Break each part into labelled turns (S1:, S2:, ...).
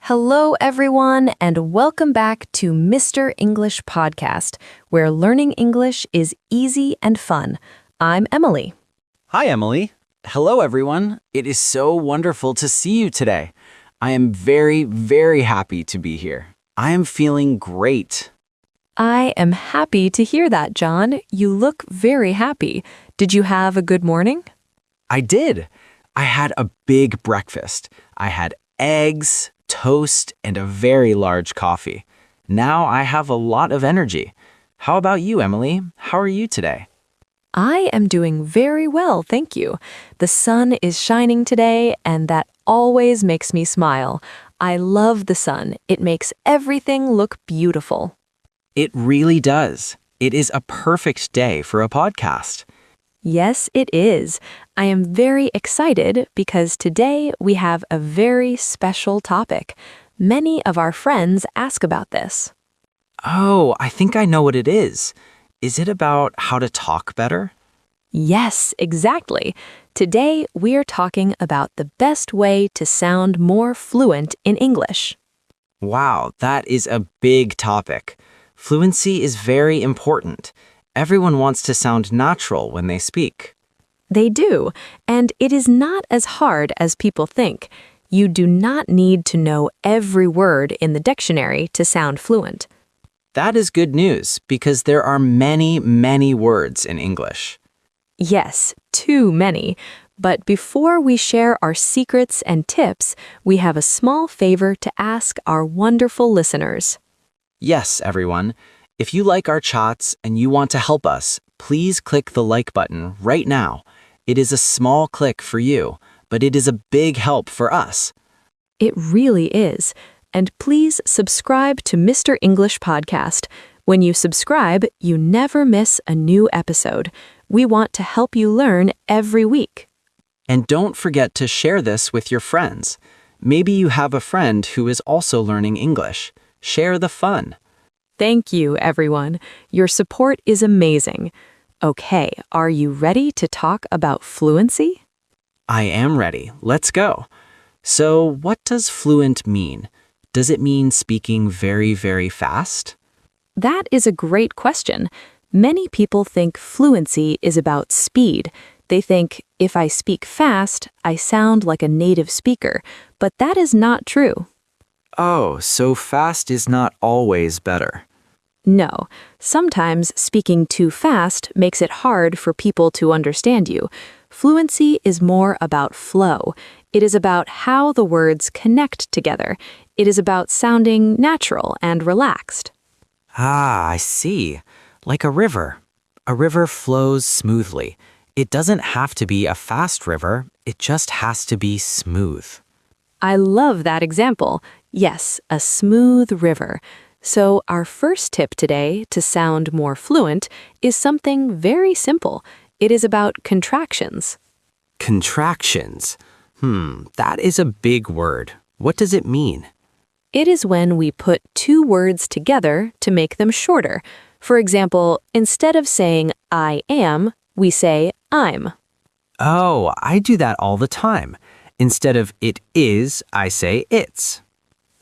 S1: Hello, everyone, and welcome back to Mr. English Podcast, where learning English is easy and fun. I'm Emily.
S2: Hi, Emily. Hello, everyone. It is so wonderful to see you today. I am very, very happy to be here. I am feeling great.
S1: I am happy to hear that, John. You look very happy. Did you have a good morning?
S2: I did. I had a big breakfast. I had eggs, toast, and a very large coffee. Now I have a lot of energy. How about you, Emily? How are you today?
S1: I am doing very well, thank you. The sun is shining today, and that always makes me smile. I love the sun. It makes everything look beautiful.
S2: It really does. It is a perfect day for a podcast.
S1: Yes, it is. I am very excited because today we have a very special topic. Many of our friends ask about this.
S2: Oh, I think I know what it is. Is it about how to talk better?
S1: Yes, exactly. Today we are talking about the best way to sound more fluent in English.
S2: Wow, that is a big topic. Fluency is very important. Everyone wants to sound natural when they speak.
S1: They do, and it is not as hard as people think. You do not need to know every word in the dictionary to sound fluent.
S2: That is good news because there are many, many words in English.
S1: Yes, too many. But before we share our secrets and tips, we have a small favor to ask our wonderful listeners.
S2: Yes, everyone. If you like our chats and you want to help us, please click the like button right now. It is a small click for you, but it is a big help for us.
S1: It really is. And please subscribe to Mr. English Podcast. When you subscribe, you never miss a new episode. We want to help you learn every week.
S2: And don't forget to share this with your friends. Maybe you have a friend who is also learning English. Share the fun.
S1: Thank you, everyone. Your support is amazing. Okay, are you ready to talk about fluency?
S2: I am ready. Let's go. So, what does fluent mean? Does it mean speaking very, very fast?
S1: That is a great question. Many people think fluency is about speed. They think, if I speak fast, I sound like a native speaker. But that is not true.
S2: Oh, so fast is not always better.
S1: No, sometimes speaking too fast makes it hard for people to understand you. Fluency is more about flow. It is about how the words connect together. It is about sounding natural and relaxed.
S2: Ah, I see. Like a river. A river flows smoothly. It doesn't have to be a fast river. It just has to be smooth.
S1: I love that example. Yes, a smooth river. So our first tip today to sound more fluent is something very simple. It is about contractions.
S2: Contractions. That is a big word. What does it mean?
S1: It is when we put two words together to make them shorter. For example, instead of saying I am, we say I'm.
S2: Oh, I do that all the time. Instead of it is, I say it's.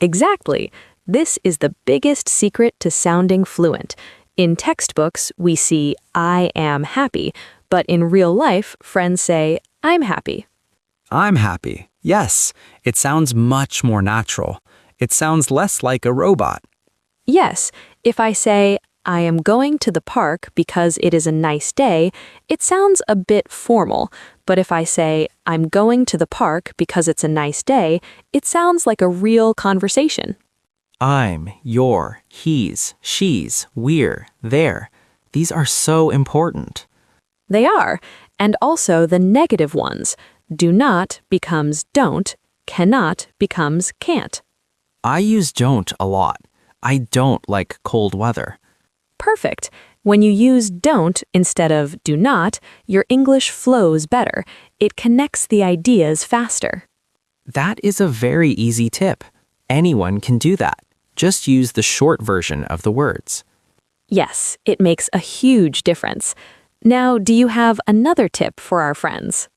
S1: Exactly. This is the biggest secret to sounding fluent. In textbooks, we see I am happy, but in real life, friends say I'm happy.
S2: I'm happy. Yes, it sounds much more natural. It sounds less like a robot.
S1: Yes, if I say I am going to the park because it is a nice day, it sounds a bit formal. But if I say I'm going to the park because it's a nice day, it sounds like a real conversation.
S2: I'm, your, he's, she's, we're, their. These are so important.
S1: They are, and also the negative ones. Do not becomes don't, cannot becomes can't.
S2: I use don't a lot. I don't like cold weather.
S1: Perfect. When you use don't instead of do not, your English flows better. It connects the ideas faster.
S2: That is a very easy tip. Anyone can do that. Just use the short version of the words.
S1: Yes, it makes a huge difference. Now, do you have another tip for our friends?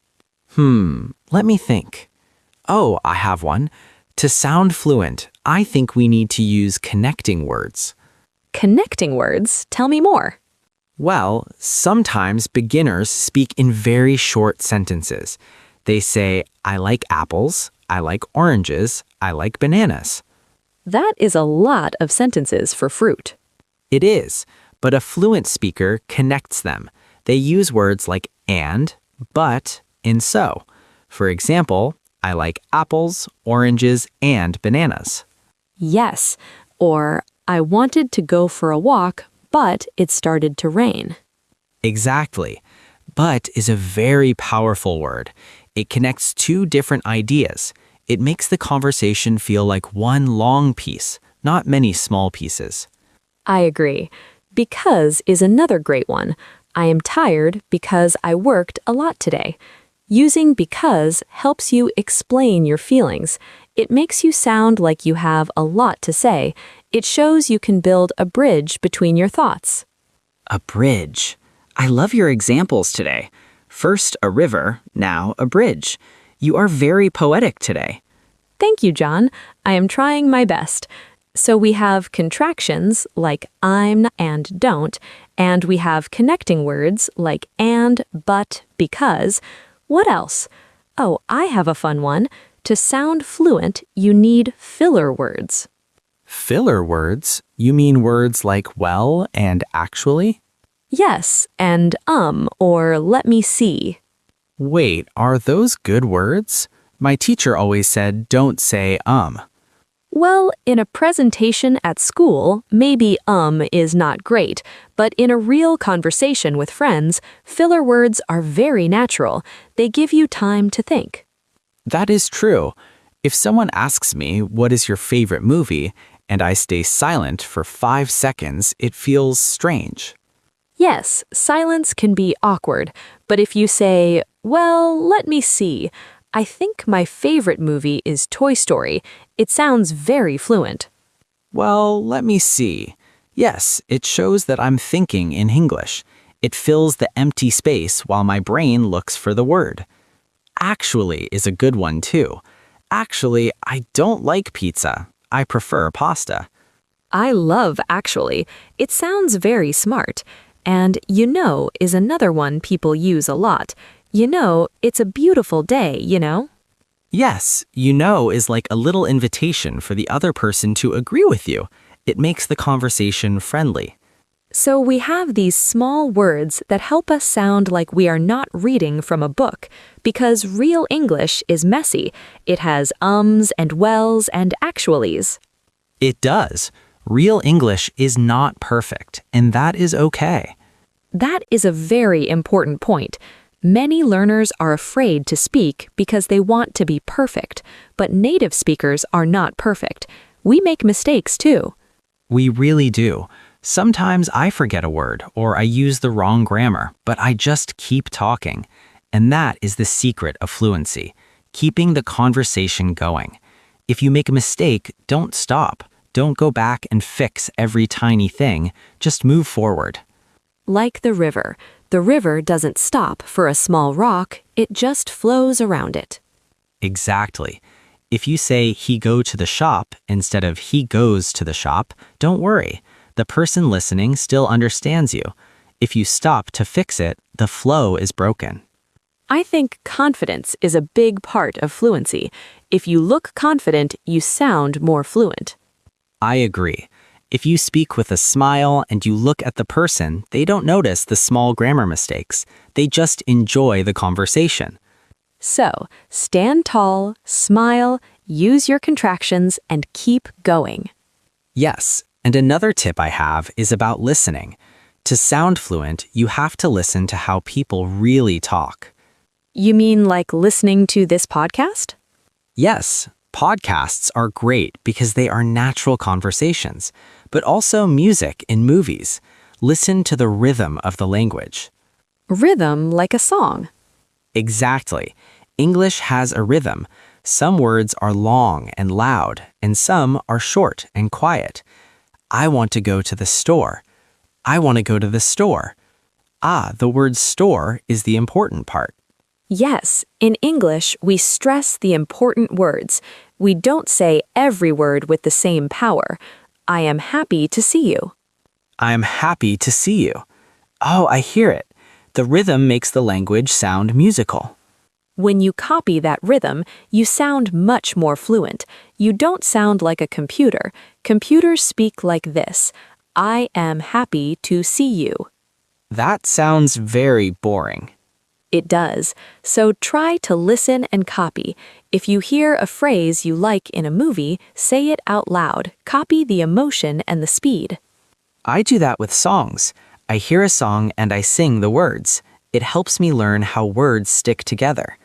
S2: Let me think. Oh, I have one. To sound fluent, I think we need to use connecting words.
S1: Connecting words? Tell me more.
S2: Well, sometimes beginners speak in very short sentences. They say, I like apples, I like oranges, I like bananas.
S1: That is a lot of sentences for fruit.
S2: It is, but a fluent speaker connects them. They use words like and, but, and so. For example, I like apples, oranges, and bananas.
S1: Yes, or I wanted to go for a walk, but it started to rain.
S2: Exactly. But is a very powerful word. It connects two different ideas. It makes the conversation feel like one long piece, not many small pieces.
S1: I agree. Because is another great one. I am tired because I worked a lot today. Using because helps you explain your feelings. It makes you sound like you have a lot to say. It shows you can build a bridge between your thoughts.
S2: A bridge. I love your examples today. First a river, now a bridge. You are very poetic today.
S1: Thank you, John. I am trying my best. So we have contractions like I'm and don't, and we have connecting words like and, but, because. What else? Oh, I have a fun one. To sound fluent, you need filler words.
S2: Filler words? You mean words like well and actually?
S1: Yes, and or let me see.
S2: Wait, are those good words? My teacher always said don't say.
S1: Well, in a presentation at school, maybe is not great, but in a real conversation with friends, filler words are very natural. They give you time to think.
S2: That is true. If someone asks me, what is your favorite movie, and I stay silent for 5 seconds, it feels strange.
S1: Yes, silence can be awkward, but if you say, well, let me see, I think my favorite movie is Toy Story, it sounds very fluent.
S2: Well, let me see. Yes, it shows that I'm thinking in English. It fills the empty space while my brain looks for the word. Actually is a good one too. Actually, I don't like pizza. I prefer pasta.
S1: I love actually. It sounds very smart. And you know is another one people use a lot. You know, it's a beautiful day, you know?
S2: Yes, you know is like a little invitation for the other person to agree with you. It makes the conversation friendly.
S1: So we have these small words that help us sound like we are not reading from a book, because real English is messy. It has ums and wells and actuallys.
S2: It does. Real English is not perfect, and that is okay.
S1: That is a very important point. Many learners are afraid to speak because they want to be perfect, but native speakers are not perfect. We make mistakes too.
S2: We really do. Sometimes I forget a word or I use the wrong grammar, but I just keep talking. And that is the secret of fluency, keeping the conversation going. If you make a mistake, don't stop. Don't go back and fix every tiny thing. Just move forward.
S1: Like the river. The river doesn't stop for a small rock, it just flows around it.
S2: Exactly. If you say he go to the shop instead of he goes to the shop, don't worry. The person listening still understands you. If you stop to fix it, the flow is broken.
S1: I think confidence is a big part of fluency. If you look confident, you sound more fluent.
S2: I agree. If you speak with a smile and you look at the person, they don't notice the small grammar mistakes. They just enjoy the conversation.
S1: So, stand tall, smile, use your contractions, and keep going.
S2: Yes, and another tip I have is about listening. To sound fluent, you have to listen to how people really talk.
S1: You mean like listening to this podcast?
S2: Yes, podcasts are great because they are natural conversations, but also music in movies. Listen to the rhythm of the language.
S1: Rhythm like a song.
S2: Exactly. English has a rhythm. Some words are long and loud, and some are short and quiet. I want to go to the store. I want to go to the store. The word store is the important part.
S1: Yes, in English, we stress the important words. We don't say every word with the same power. I am happy to see you.
S2: I am happy to see you. Oh, I hear it. The rhythm makes the language sound musical.
S1: When you copy that rhythm, you sound much more fluent. You don't sound like a computer. Computers speak like this. I am happy to see you.
S2: That sounds very boring.
S1: It does. So try to listen and copy. If you hear a phrase you like in a movie, say it out loud. Copy the emotion and the speed.
S2: I do that with songs. I hear a song and I sing the words. It helps me learn how words stick together.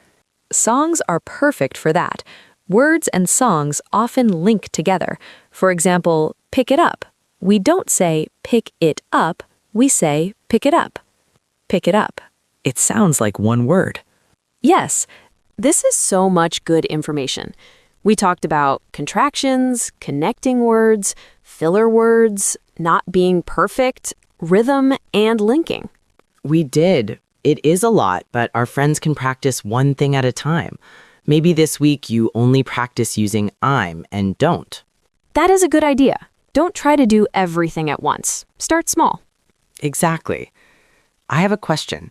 S1: Songs are perfect for that. Words and songs often link together. For example, pick it up. We don't say pick it up, we say pick it up. Pick it up.
S2: It sounds like one word.
S1: Yes, this is so much good information. We talked about contractions, connecting words, filler words, not being perfect, rhythm, and linking.
S3: We did. It is a lot, but our friends can practice one thing at a time. Maybe this week you only practice using I'm and don't.
S1: That is a good idea. Don't try to do everything at once. Start small.
S3: Exactly. I have a question.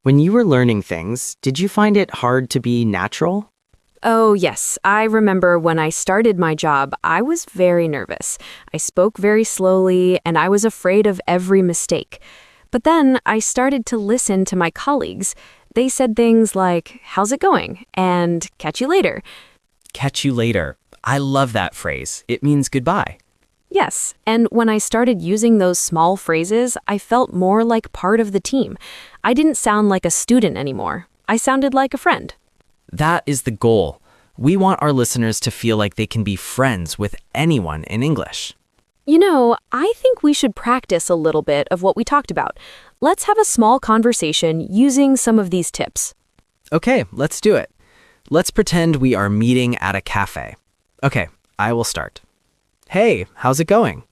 S3: When you were learning things, did you find it hard to be natural?
S1: Oh, yes. I remember when I started my job, I was very nervous. I spoke very slowly, and I was afraid of every mistake. But then I started to listen to my colleagues. They said things like, "How's it going?" and "Catch you later."
S2: Catch you later. I love that phrase. It means goodbye.
S1: Yes, and when I started using those small phrases, I felt more like part of the team. I didn't sound like a student anymore. I sounded like a friend.
S2: That is the goal. We want our listeners to feel like they can be friends with anyone in English.
S1: You know, I think we should practice a little bit of what we talked about. Let's have a small conversation using some of these tips.
S2: Okay, let's do it. Let's pretend we are meeting at a cafe. Okay, I will start. Hey, how's it going?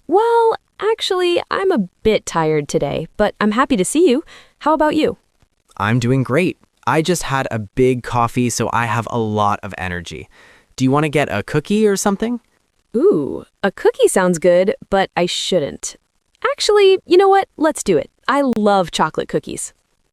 S1: Well, actually, I'm a bit tired today, but I'm happy to see you. How about you?
S2: I'm doing great. I just had a big coffee, so I have a lot of energy. Do you want to get a cookie or something?
S1: Ooh, a cookie sounds good, but I shouldn't. Actually, you know what? Let's do it. I love chocolate cookies.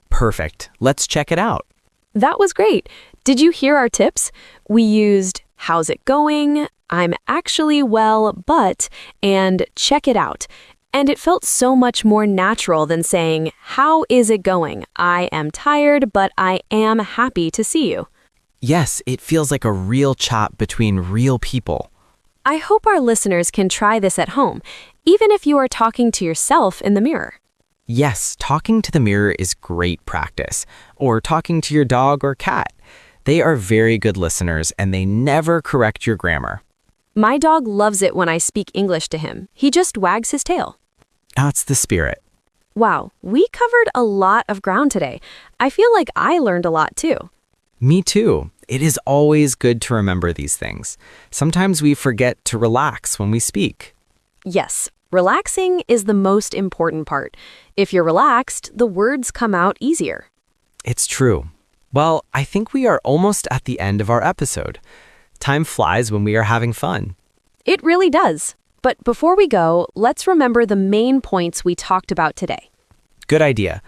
S2: Perfect. Let's check it out.
S1: That was great. Did you hear our tips? We used "How's it going?" "I'm actually well, but," and "check it out." And it felt so much more natural than saying, "How is it going? I am tired, but I am happy to see you."
S2: Yes, it feels like a real chat between real people.
S1: I hope our listeners can try this at home, even if you are talking to yourself in the mirror.
S2: Yes, talking to the mirror is great practice. Or talking to your dog or cat. They are very good listeners and they never correct your grammar.
S1: My dog loves it when I speak English to him. He just wags his tail.
S2: That's the spirit.
S1: Wow, we covered a lot of ground today. I feel like I learned a lot too.
S2: Me too. It is always good to remember these things. Sometimes we forget to relax when we speak.
S1: Yes, relaxing is the most important part. If you're relaxed, the words come out easier.
S2: It's true. Well, I think we are almost at the end of our episode. Time flies when we are having fun.
S1: It really does. But before we go, let's remember the main points we talked about today.
S2: Good idea.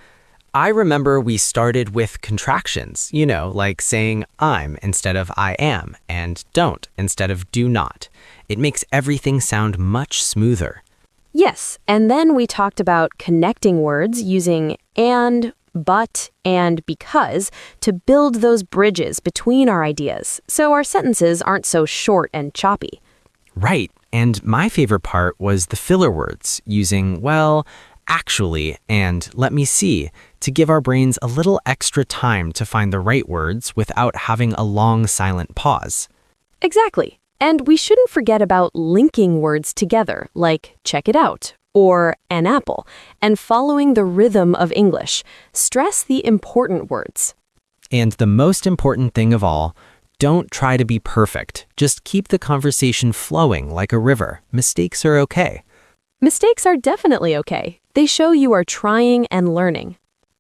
S2: I remember we started with contractions, like saying I'm instead of I am and don't instead of do not. It makes everything sound much smoother.
S1: Yes, and then we talked about connecting words using and, but, and because to build those bridges between our ideas, so our sentences aren't so short and choppy.
S2: Right, and my favorite part was the filler words using, well, actually, and let me see, to give our brains a little extra time to find the right words without having a long silent pause.
S1: Exactly. And we shouldn't forget about linking words together, like check it out or an apple, and following the rhythm of English. Stress the important words.
S2: And the most important thing of all, don't try to be perfect. Just keep the conversation flowing like a river. Mistakes are okay.
S1: Mistakes are definitely okay. They show you are trying and learning.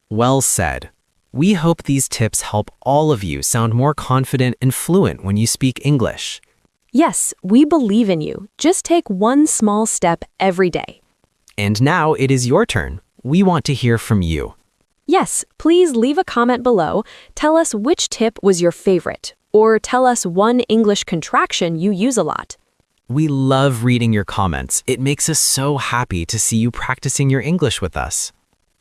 S2: Well said. We hope these tips help all of you sound more confident and fluent when you speak English.
S1: Yes, we believe in you. Just take one small step every day.
S2: And now it is your turn. We want to hear from you.
S1: Yes, please leave a comment below. Tell us which tip was your favorite, or tell us one English contraction you use a lot.
S2: We love reading your comments. It makes us so happy to see you practicing your English with us.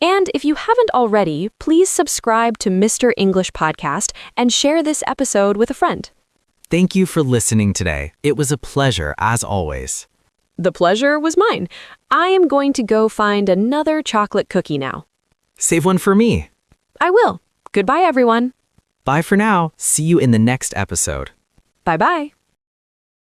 S1: And if you haven't already, please subscribe to Mr. English Podcast and share this episode with a friend.
S2: Thank you for listening today. It was a pleasure, as always.
S1: The pleasure was mine. I am going to go find another chocolate cookie now.
S2: Save one for me.
S1: I will. Goodbye, everyone.
S2: Bye for now. See you in the next episode.
S1: Bye-bye.